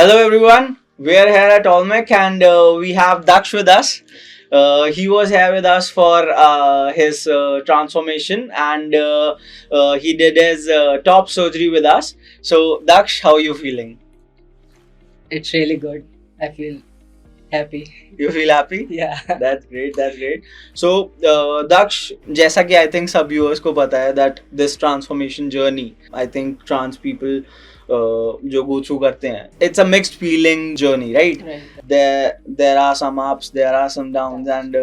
Hello everyone, we are here at Olmec and we have Daksh with us. He was here with us for his transformation and he did his top surgery with us. So Daksh, how are you feeling? It's really good. I feel happy. You feel happy? Yeah. That's great, that's great. So Daksh, जैसा कि I think सब viewers को पता है that this transformation journey, I think trans people जो go through करते हैं, it's a mixed feeling journey, right? Right. There are some ups, there are some downs, and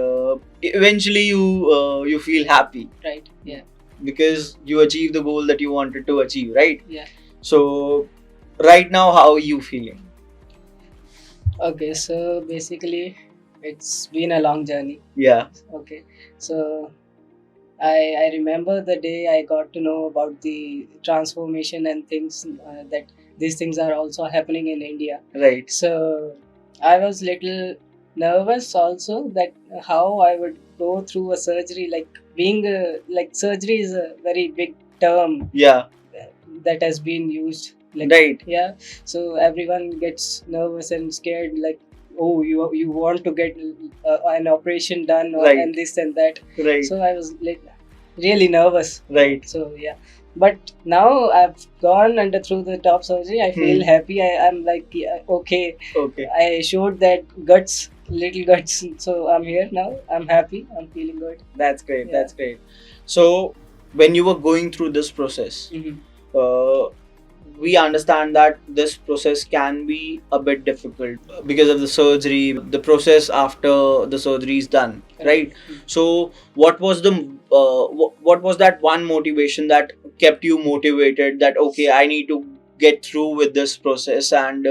eventually you feel happy Right. Yeah. because you achieve the goal that you wanted to achieve, right? Yeah. So right now, how are you feeling? Okay. So basically, it's been a long journey. Yeah. Okay. So I remember the day I got to know about the transformation and things that these things are also happening in India. Right. So I was little nervous also that how I would go through a surgery, like being like surgery is a very big term. Yeah. That has been used, like, right. Yeah. So everyone gets nervous and scared, like, oh, you want to get an operation done, or, right. and this and that. Right. So I was like really nervous. Right. So yeah, but now I've gone under through the top surgery. I feel happy. I'm like, yeah, okay. Okay. I showed that guts, little guts. So I'm here now. I'm happy. I'm feeling good. That's great. Yeah. That's great. So when you were going through this process, we understand that this process can be a bit difficult because of the surgery, the process after the surgery is done, right? So what was the what was that one motivation that kept you motivated, that okay, I need to get through with this process and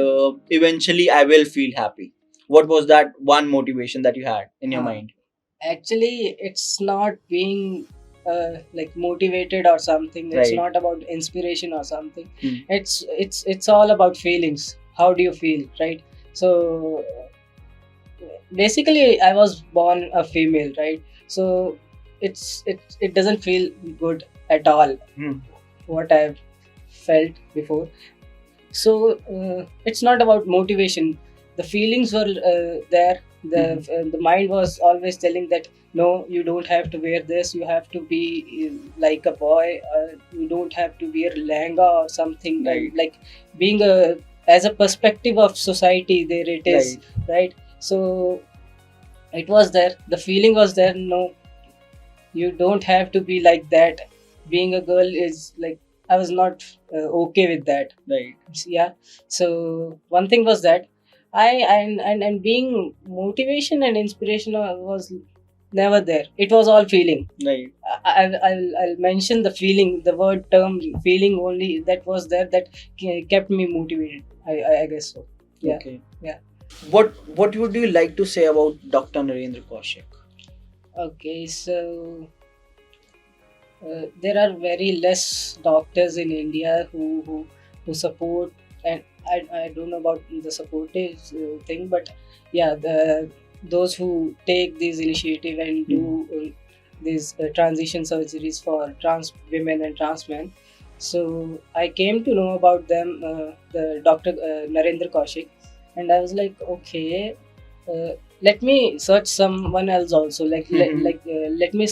eventually I will feel happy? What was that one motivation that you had in your mind? Actually, it's not being like motivated or something. It's Right. not about inspiration or something. It's all about feelings. How do you feel, right? So basically, I was born a female, right? So it doesn't feel good at all. What I've felt before. So it's not about motivation. The feelings were there. The mind was always telling that no, you don't have to wear this. You have to be like a boy. You don't have to wear lehenga or something. Right. Like being a as a perspective of society, there it is, right? So it was there. The feeling was there. No, you don't have to be like that. Being a girl is like, I was not okay with that. Right. Yeah. So one thing was that and being motivation and inspiration was never there. It was all feeling. Right. I'll mention the feeling, the word term feeling only, that was there, that kept me motivated. I guess so. Yeah. Okay. Yeah. What would you like to say about Dr. Narendra Kaushik? Okay, so there are very less doctors in India who support, and I don't know about the supportive thing, but yeah, those who take this initiative and do these transition surgeries for trans women and trans men. So I came to know about them, the Dr. Narendra Kaushik, and I was like, okay, let me search someone else also. Like let me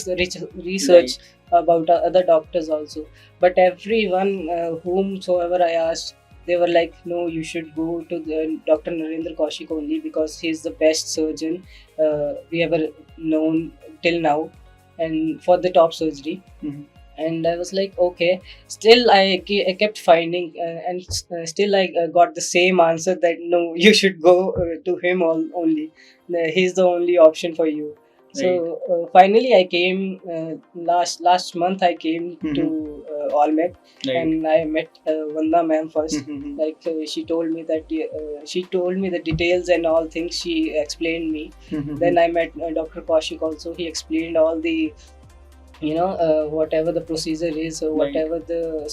research about other doctors also. But everyone whomsoever I asked, they were like, no, you should go to the Dr. Narendra Kaushik only, because he's the best surgeon we ever known till now, and for the top surgery. And I was like, okay. Still, I kept finding, and still I got the same answer that no, you should go to him only. He's the only option for you. So finally, I came last month. I came to Olmec, and I met Vanda ma'am first. Like she told me that she told me the details and all things. She explained me. Then I met Dr. Kaushik also. He explained all the whatever the procedure is, or whatever the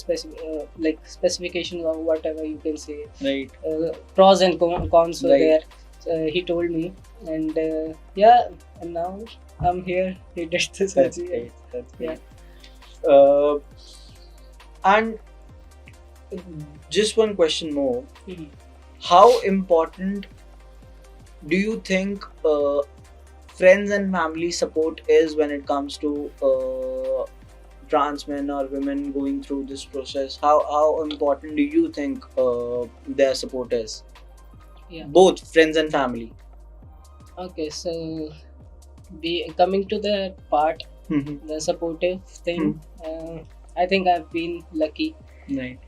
specifications, or whatever you can say. Right. Pros and cons were there. He told me, and yeah, and now I'm here. He did the surgery. That's great. And just one question more. How important do you think friends and family support is when it comes to trans men or women going through this process? How important do you think their support is? Yeah. Both friends and family. Okay, so be coming to the part, Mhm. the supportive thing. I think I've been lucky Right.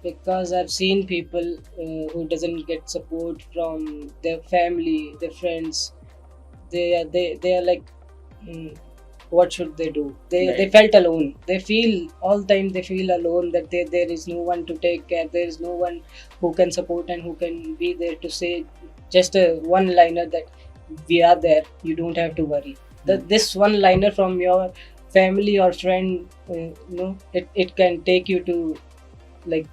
because I've seen people who doesn't get support from their family, their friends. They are like, mm, what should they do? They Right. felt alone. They feel all the time. They feel alone that there is no one to take care. There is no one who can support and who can be there to say just a one liner that we are there. You don't have to worry. This one liner from your family or friend, it can take you to, like,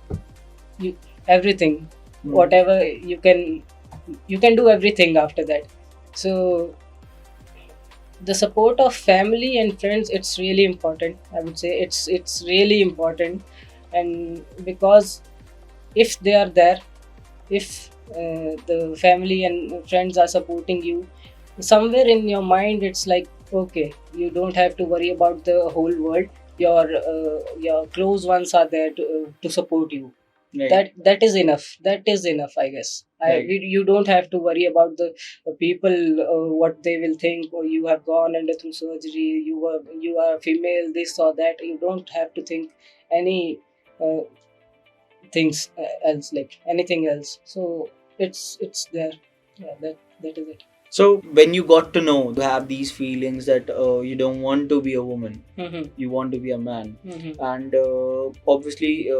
you everything, whatever you can do everything after that. So the support of family and friends, it's really important. I would say it's really important. And because if they are there, if the family and friends are supporting you, somewhere in your mind it's like, okay, you don't have to worry about the whole world. Your close ones are there to support you. Right. That is enough. That is enough, I guess. Right. You don't have to worry about the people, what they will think, or you have gone under through surgery, you are female, this or that. You don't have to think any uh, things else, like anything else. So it's there. Yeah, that is it. So when you got to know you have these feelings that you don't want to be a woman, you want to be a man, and obviously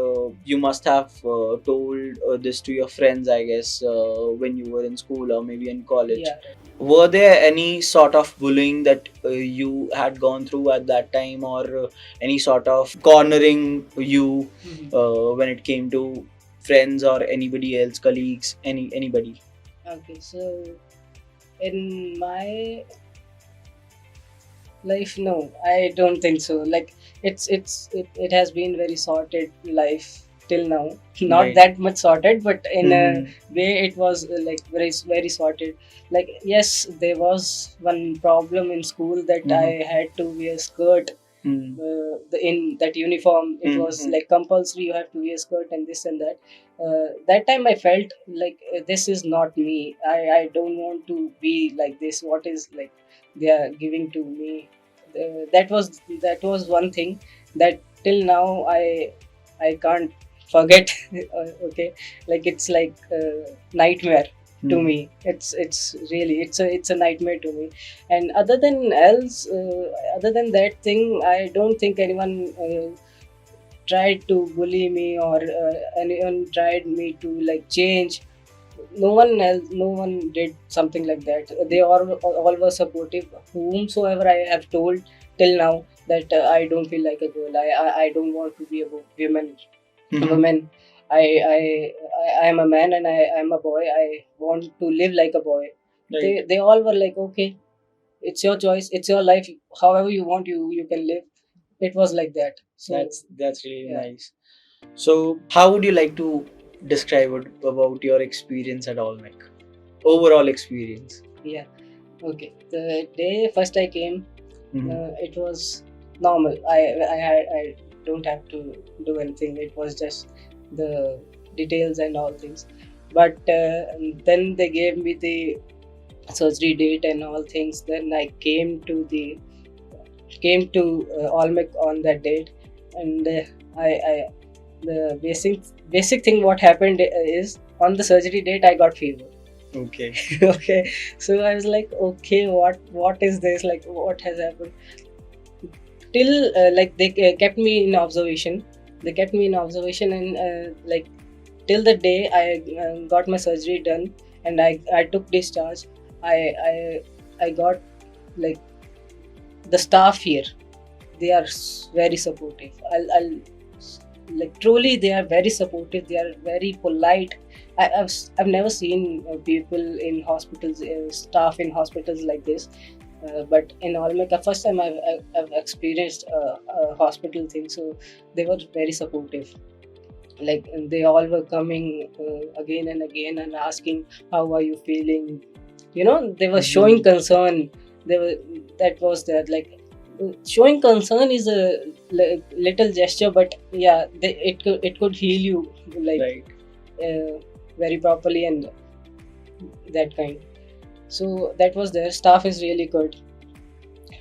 you must have told this to your friends, I guess, when you were in school or maybe in college. Yeah. Were there any sort of bullying that you had gone through at that time, or any sort of cornering you when it came to friends or anybody else, colleagues, anybody? Okay, so in my life, no, I don't think so. Like, it has been very sorted life till now. Not Right. that much sorted, but in a way it was like very very sorted. Like, yes, there was one problem in school that I had to wear skirt. In that uniform, it was like compulsory, you have to wear skirt and this and that. That time I felt like, this is not me. I don't want to be like this. What is, like, they are giving to me? That was one thing that till now I can't forget. Okay, like, it's like a nightmare to me. It's really, it's a nightmare to me. And other than that thing, I don't think anyone tried to bully me, or anyone tried me to, like, change. No one did something like that. They all were supportive. Whomsoever I have told till now that I don't feel like a girl, I don't want to be a woman. Woman. I am a man, and I am a boy. I want to live like a boy. Right. They all were like, okay, it's your choice, it's your life. However you want, you can live. It was like that. So That's really yeah. nice. So how would you like to describe it about your experience at Olmec? Overall experience. Yeah. Okay. The day first I came, it was normal. I don't have to do anything. It was just the details and all things. But then they gave me the surgery date and all things. Then I came to Olmec on that date. And I the basic thing what happened is, on the surgery date I got fever. Okay. Okay, so I was like, okay, what is this, like, what has happened? Till like, they kept me in observation. And like, till the day I got my surgery done, and I took discharge. I got, like, the staff here, they are very supportive. I'll like, truly, they are very supportive. They are very polite. I've never seen people in hospitals, staff in hospitals like this. But in Olmec, the first time I've experienced a hospital thing. So they were very supportive. like they all were coming again and again and asking how are you feeling, they were showing concern. They were That was that, like, showing concern is a little gesture, but yeah, it could heal you, like, Right. very properly, and that kind. So that was there. Staff is really good.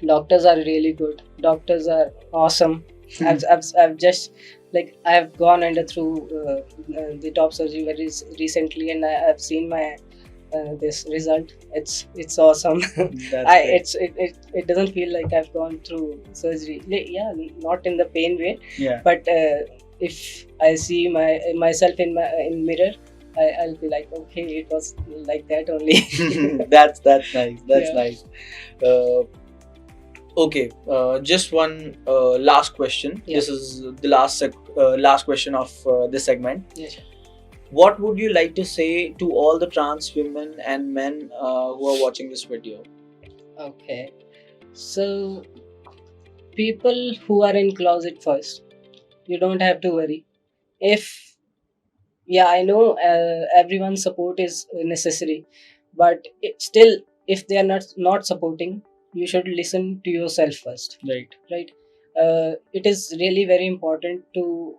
Doctors are really good. Doctors are awesome. I've just, like, I've gone under through the top surgery very recently, and I've seen my this result. It's awesome. That's great. It doesn't feel like I've gone through surgery. Yeah, not in the pain way, Yeah. but if I see myself in mirror, I'll be like, okay, it was like that only. That's nice. That's Yeah. nice. Okay, just one last question. Yeah. This is the last question of this segment. Yeah, sure. What would you like to say to all the trans women and men who are watching this video? Okay. So, people who are in closet first, you don't have to worry. If Yeah, I know everyone's support is necessary, but still, if they are not supporting, you should listen to yourself first. Right. Right. It is really very important to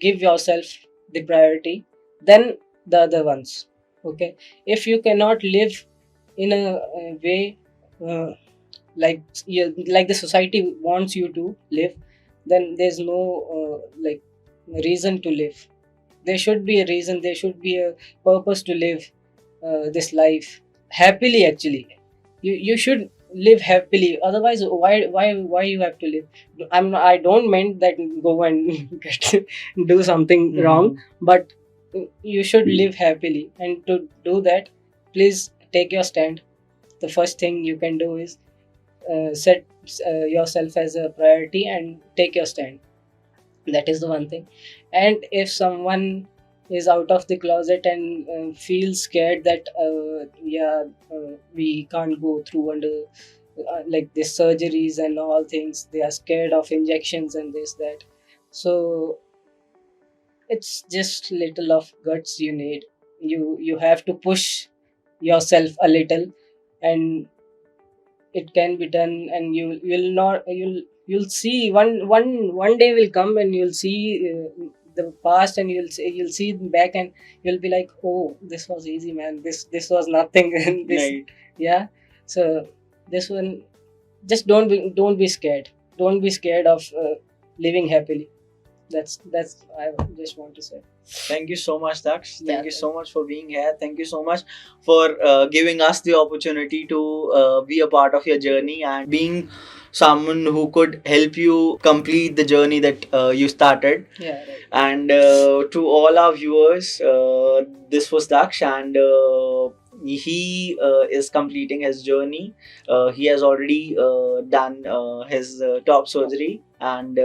give yourself the priority, then the other ones. Okay. If you cannot live in a way, like the society wants you to live, then there's no like reason to live. There should be a reason, there should be a purpose to live this life happily. Actually, you should live happily. Otherwise, why you have to live? I don't mean that go and do something wrong, but you should live happily. And to do that, please take your stand. The first thing you can do is set yourself as a priority and take your stand. That is the one thing. And if someone is out of the closet and feels scared that we can't go through under like this surgeries and all things, they are scared of injections and this that. So it's just little of guts you need. You have to push yourself a little, and it can be done. And you'll see one day will come, and you'll see the past, and you'll see back, and you'll be like, oh, this was easy, man. This was nothing. And this, Right. yeah. So this one, just don't be scared. Don't be scared of living happily. That's I just want to say. Thank you so much, Daksh. Yeah, Thank you so much for being here. Thank you so much for giving us the opportunity to be a part of your journey and being someone who could help you complete the journey that you started. Yeah, right. And to all our viewers, this was Daksh, and he is completing his journey. He has already done his top surgery, and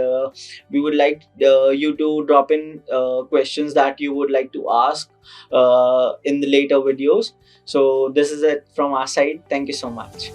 we would like you to drop in questions that you would like to ask in the later videos. So this is it from our side. Thank you so much.